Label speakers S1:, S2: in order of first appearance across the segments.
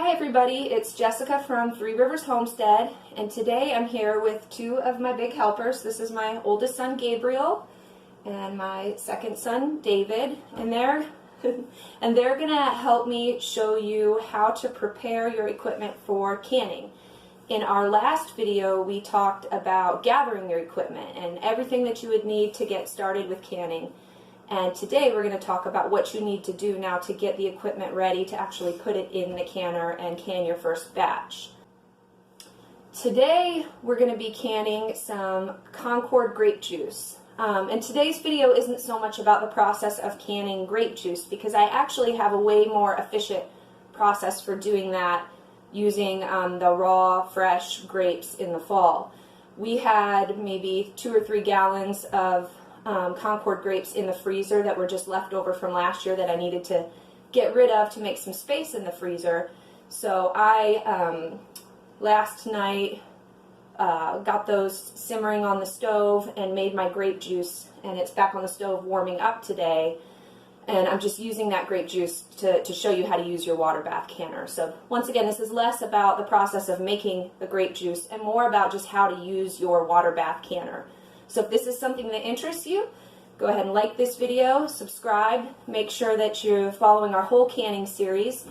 S1: Hi everybody, it's Jessica from Three Rivers Homestead, and today I'm here with two of my big helpers. This is my oldest son Gabriel and my second son David, and they're gonna help me show you how to prepare your equipment for canning. In our last video we talked about gathering your equipment and everything that you would need to get started with canning. And today we're going to talk about what you need to do now to get the equipment ready to actually put it in the canner and can your first batch. Today we're going to be canning some Concord grape juice. And today's video isn't so much about the process of canning grape juice, because I actually have a way more efficient process for doing that using the raw, fresh grapes in the fall. We had maybe 2 or 3 gallons of Concord grapes in the freezer that were just left over from last year that I needed to get rid of to make some space in the freezer. So I last night got those simmering on the stove and made my grape juice, and it's back on the stove warming up today, and I'm just using that grape juice to show you how to use your water bath canner. So once again, this is less about the process of making the grape juice and more about just how to use your water bath canner. So if this is something that interests you, go ahead and like this video, subscribe, make sure that you're following our whole canning series,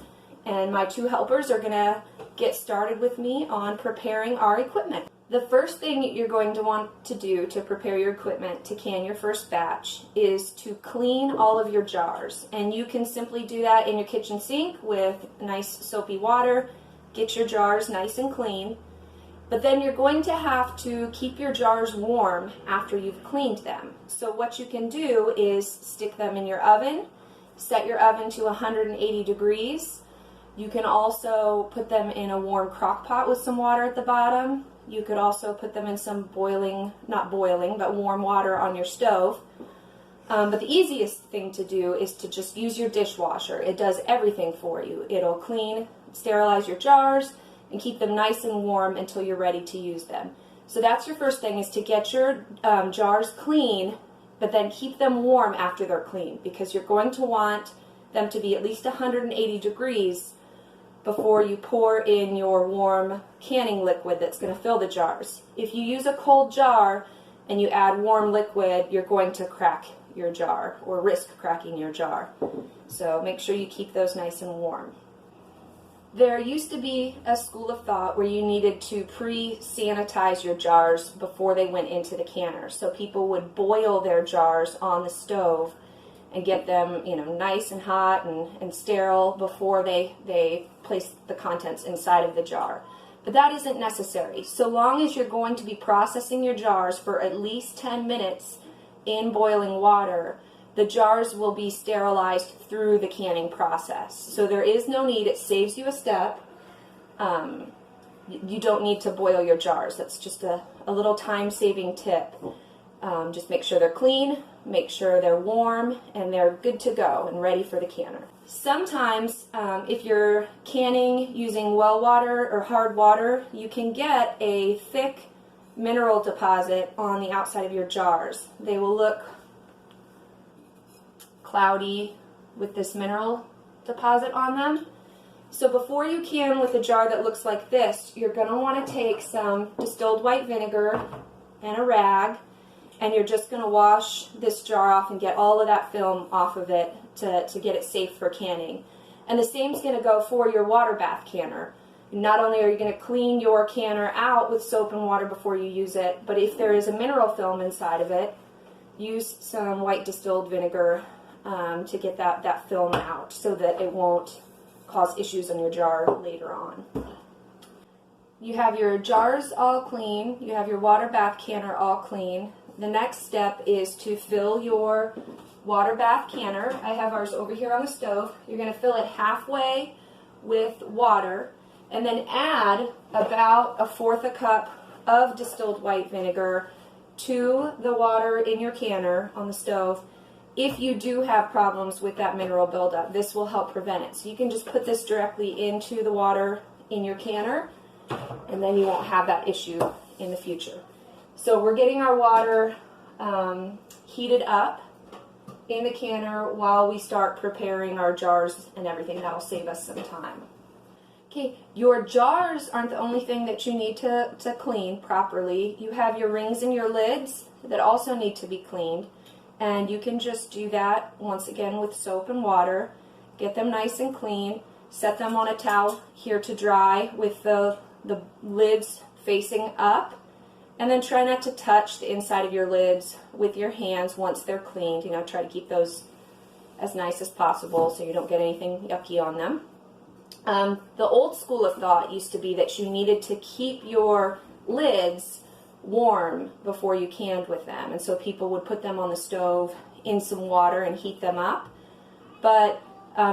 S1: and my two helpers are going to get started with me on preparing our equipment. The first thing you're going to want to do to prepare your equipment to can your first batch is to clean all of your jars. And you can simply do that in your kitchen sink with nice soapy water. Get your jars nice and clean. But then you're going to have to keep your jars warm after you've cleaned them. So what you can do is stick them in your oven, set your oven to 180 degrees. You can also put them in a warm crock pot with some water at the bottom. You could also put them in some boiling, not boiling, but warm water on your stove. But the easiest thing to do is to just use your dishwasher. It does everything for you. It'll clean, sterilize your jars, and keep them nice and warm until you're ready to use them. So that's your first thing, is to get your jars clean, but then keep them warm after they're clean, because you're going to want them to be at least 180 degrees before you pour in your warm canning liquid that's going to fill the jars. If you use a cold jar and you add warm liquid, you're going to crack your jar or risk cracking your jar. So make sure you keep those nice and warm. There used to be a school of thought where you needed to pre-sanitize your jars before they went into the canner. So people would boil their jars on the stove and get them, nice and hot and sterile before they place the contents inside of the jar. But that isn't necessary. So long as you're going to be processing your jars for at least 10 minutes in boiling water, the jars will be sterilized through the canning process. So there is no need, it saves you a step. You don't need to boil your jars. That's just a little time-saving tip. Just make sure they're clean, make sure they're warm, and they're good to go and ready for the canner. Sometimes, if you're canning using well water or hard water, you can get a thick mineral deposit on the outside of your jars. They will look cloudy with this mineral deposit on them. So before you can with a jar that looks like this, you're going to want to take some distilled white vinegar and a rag, and you're just going to wash this jar off and get all of that film off of it to get it safe for canning. And the same is going to go for your water bath canner. Not only are you going to clean your canner out with soap and water before you use it, but if there is a mineral film inside of it, use some white distilled vinegar to get that film out so that it won't cause issues in your jar later on. You have your jars all clean, you have your water bath canner all clean. The next step is to fill your water bath canner. I have ours over here on the stove. You're going to fill it halfway with water and then add about 1/4 cup of distilled white vinegar to the water in your canner on the stove. If you do have problems with that mineral buildup, this will help prevent it. So you can just put this directly into the water in your canner, and then you won't have that issue in the future. So we're getting our water heated up in the canner while we start preparing our jars and everything. That'll save us some time. Okay, your jars aren't the only thing that you need to clean properly. You have your rings and your lids that also need to be cleaned. And you can just do that once again with soap and water. Get them nice and clean. Set them on a towel here to dry with the lids facing up. And then try not to touch the inside of your lids with your hands once they're cleaned. You know, try to keep those as nice as possible so you don't get anything yucky on them. The old school of thought used to be that you needed to keep your lids warm before you canned with them, and so people would put them on the stove in some water and heat them up. But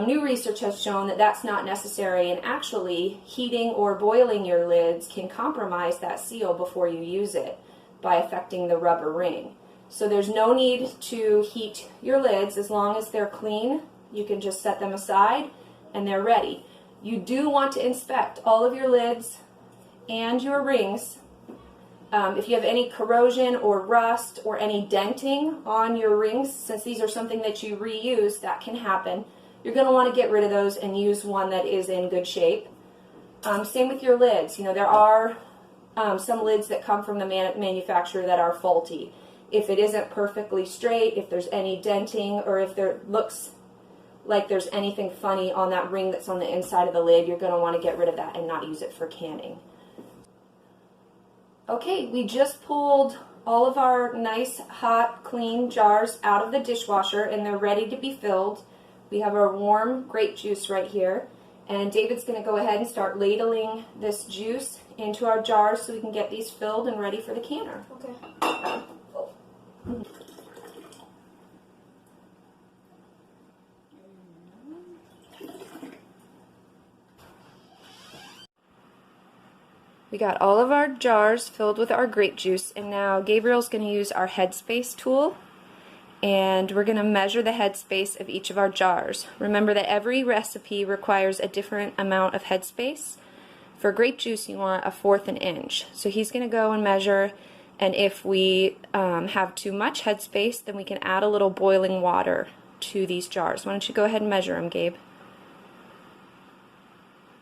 S1: new research has shown that that's not necessary, and actually heating or boiling your lids can compromise that seal before you use it by affecting the rubber ring. So there's no need to heat your lids. As long as they're clean, you can just set them aside and they're ready. You do want to inspect all of your lids and your rings. If you have any corrosion or rust or any denting on your rings, since these are something that you reuse, that can happen. You're going to want to get rid of those and use one that is in good shape. Same with your lids. You know, there are some lids that come from the manufacturer that are faulty. If it isn't perfectly straight, if there's any denting, or if there looks like there's anything funny on that ring that's on the inside of the lid, you're going to want to get rid of that and not use it for canning. Okay, we just pulled all of our nice, hot, clean jars out of the dishwasher and they're ready to be filled. We have our warm grape juice right here, and David's going to go ahead and start ladling this juice into our jars so we can get these filled and ready for the canner. Okay. We got all of our jars filled with our grape juice, and now Gabriel's going to use our headspace tool, and we're going to measure the headspace of each of our jars. Remember that every recipe requires a different amount of headspace. For grape juice, you want 1/4 inch. So he's going to go and measure, and if we have too much headspace, then we can add a little boiling water to these jars. Why don't you go ahead and measure them, Gabe?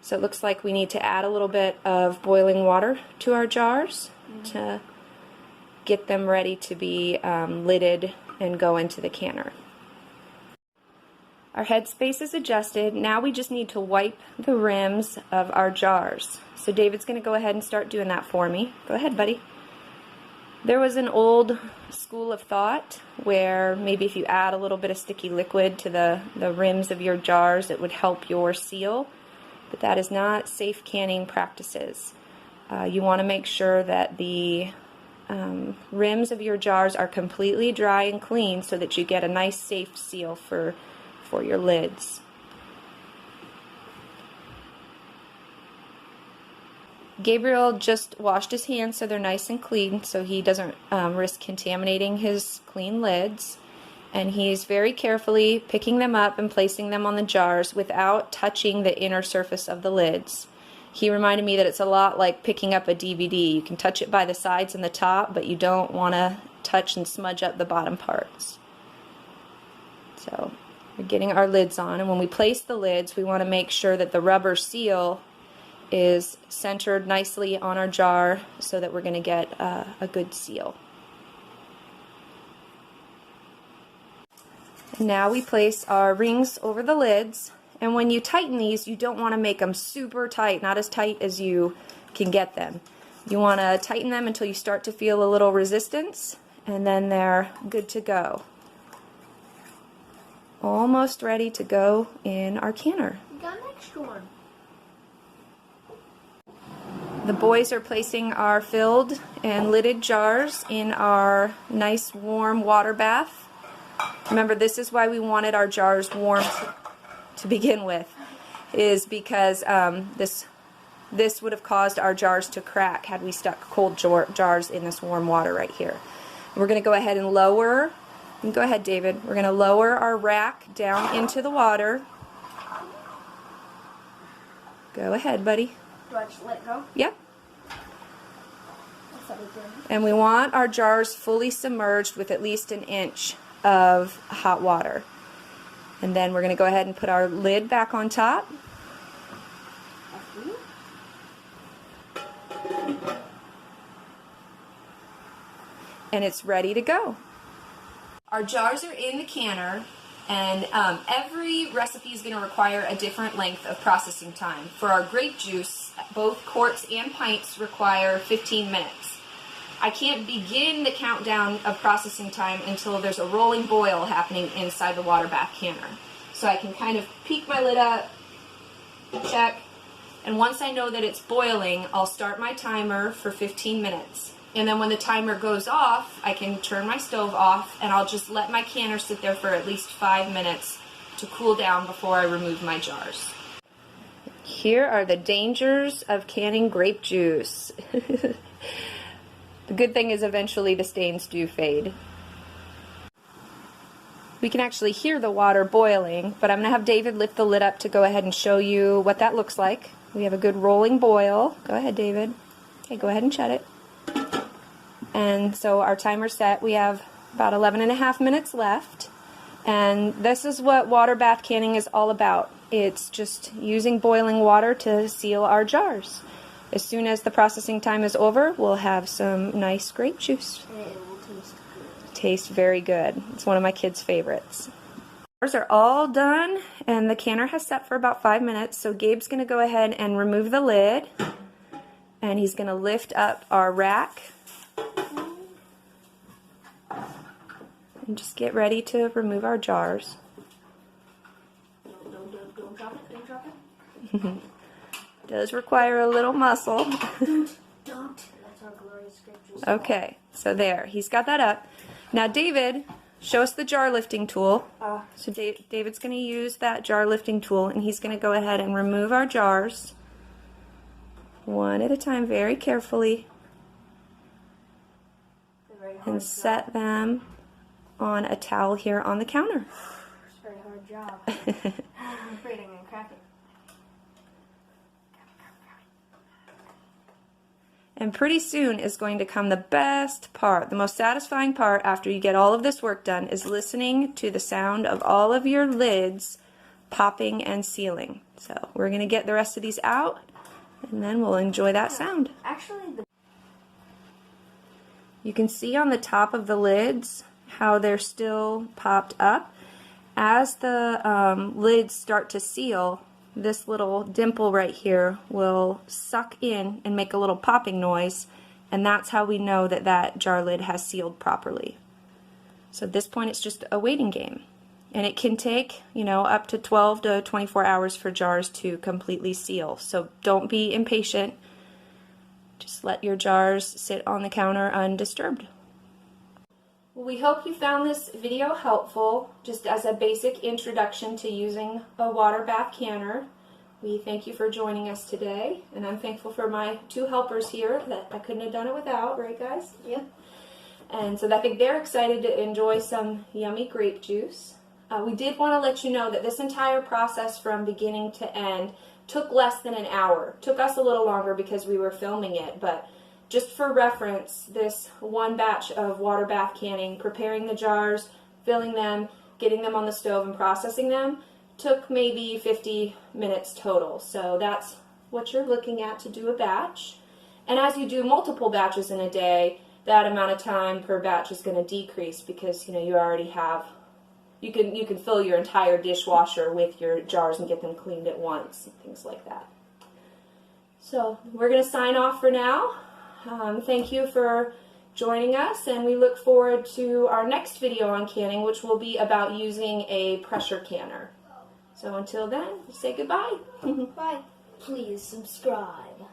S1: So it looks like we need to add a little bit of boiling water to our jars to get them ready to be lidded and go into the canner. Our headspace is adjusted. Now we just need to wipe the rims of our jars. So David's going to go ahead and start doing that for me. Go ahead, buddy. There was an old school of thought where maybe if you add a little bit of sticky liquid to the rims of your jars, it would help your seal. But that is not safe canning practices. You want to make sure that the rims of your jars are completely dry and clean so that you get a nice safe seal for your lids. Gabriel just washed his hands so they're nice and clean so he doesn't risk contaminating his clean lids. And he's very carefully picking them up and placing them on the jars without touching the inner surface of the lids. He reminded me that it's a lot like picking up a DVD. You can touch it by the sides and the top, but you don't want to touch and smudge up the bottom parts. So we're getting our lids on, and when we place the lids, we want to make sure that the rubber seal is centered nicely on our jar so that we're going to get a good seal. Now we place our rings over the lids, and when you tighten these, you don't want to make them super tight, not as tight as you can get them. You want to tighten them until you start to feel a little resistance, and then they're good to go. Almost ready to go in our canner.
S2: We got an extra one.
S1: The boys are placing our filled and lidded jars in our nice warm water bath. Remember, this is why we wanted our jars warm to begin with, is because this would have caused our jars to crack had we stuck cold jars in this warm water right here. We're going to go ahead and lower, and go ahead, David, we're going to lower our rack down into the water. Go ahead, buddy.
S2: Do I just let go?
S1: Yep. And we want our jars fully submerged with at least 1 inch of hot water. And then we're going to go ahead and put our lid back on top. And it's ready to go. Our jars are in the canner, and every recipe is going to require a different length of processing time. For our grape juice, both quarts and pints require 15 minutes. I can't begin the countdown of processing time until there's a rolling boil happening inside the water bath canner. So I can kind of peek my lid up, check, and once I know that it's boiling, I'll start my timer for 15 minutes. And then when the timer goes off, I can turn my stove off, and I'll just let my canner sit there for at least 5 minutes to cool down before I remove my jars. Here are the dangers of canning grape juice. The good thing is eventually the stains do fade. We can actually hear the water boiling, but I'm going to have David lift the lid up to go ahead and show you what that looks like. We have a good rolling boil. Go ahead, David. Okay, go ahead and shut it. And so our timer's set. We have about 11.5 minutes left. And this is what water bath canning is all about. It's just using boiling water to seal our jars. As soon as the processing time is over, we'll have some nice grape juice.
S2: And it will taste good.
S1: Tastes very good. It's one of my kids' favorites. Jars are all done, and the canner has set for about 5 minutes. So Gabe's going to go ahead and remove the lid, and he's going to lift up our rack. And just get ready to remove our jars.
S2: Don't drop it. Don't drop it.
S1: Does require a little muscle.
S2: Don't. That's our glorious grape juice.
S1: Okay, so there. He's got that up. Now, David, show us the jar lifting tool. So David's going to use that jar lifting tool, and he's going to go ahead and remove our jars one at a time very carefully and set them on a towel here on the counter.
S2: It's a very hard job. I'm afraid I'm going to crack it.
S1: And pretty soon is going to come the best part. The most satisfying part after you get all of this work done is listening to the sound of all of your lids popping and sealing. So we're going to get the rest of these out, and then we'll enjoy that sound.
S2: Actually,
S1: You can see on the top of the lids how they're still popped up. As the lids start to seal, this little dimple right here will suck in and make a little popping noise, and that's how we know that that jar lid has sealed properly. So at this point it's just a waiting game, and it can take, up to 12 to 24 hours for jars to completely seal. So don't be impatient. Just let your jars sit on the counter undisturbed. We hope you found this video helpful, just as a basic introduction to using a water bath canner. We thank you for joining us today, and I'm thankful for my 2 helpers here that I couldn't have done it without, right guys?
S2: Yep.
S1: And so I think they're excited to enjoy some yummy grape juice. We did want to let you know that this entire process from beginning to end took less than an hour. Took us a little longer because we were filming it, but just for reference, this one batch of water bath canning, preparing the jars, filling them, getting them on the stove, and processing them, took maybe 50 minutes total. So that's what you're looking at to do a batch. And as you do multiple batches in a day, that amount of time per batch is going to decrease because you already have, you can fill your entire dishwasher with your jars and get them cleaned at once and things like that. So we're going to sign off for now. Thank you for joining us, and we look forward to our next video on canning, which will be about using a pressure canner. So until then, say goodbye.
S2: Bye. Please subscribe.